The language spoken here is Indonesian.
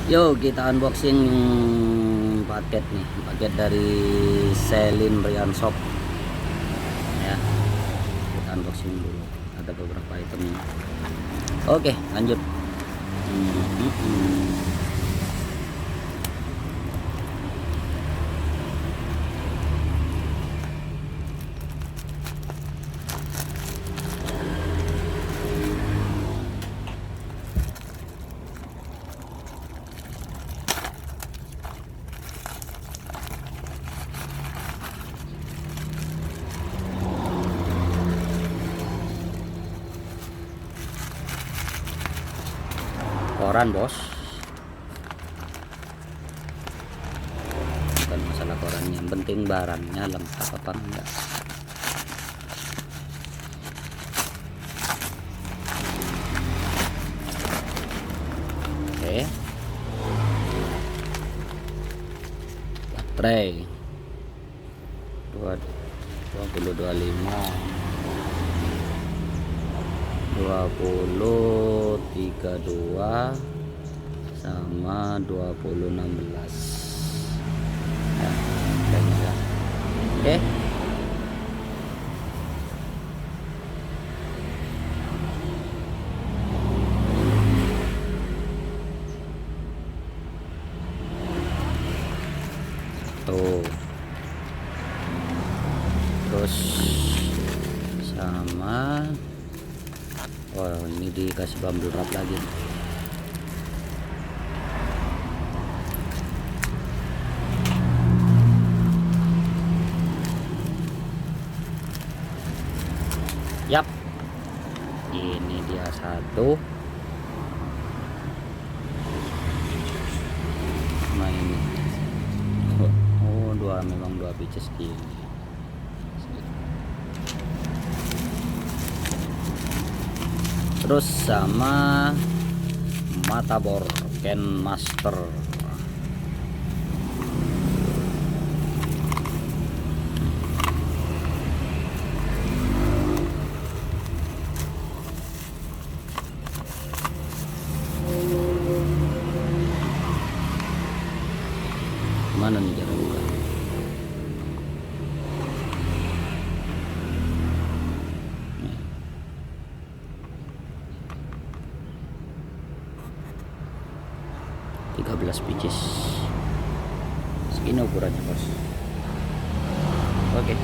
Yuk kita unboxing paket nih, paket dari Selin Rian Shop ya. Kita unboxing dulu, ada beberapa itemnya. Oke, lanjut. Koran bos, bukan masalah korannya, yang penting barangnya lengkap apa enggak. Oke, baterai 2025 2032 sama 2016 ya, kayaknya. Oke, tuh terus sama ini dikasih bumble wrap lagi. Yap, ini dia satu. Nah ini dua, memang dua pieces gini. Terus sama matabor Ken Master. Mana nih cara buka? Tiga 13 pieces segini ukurannya bos. Oke.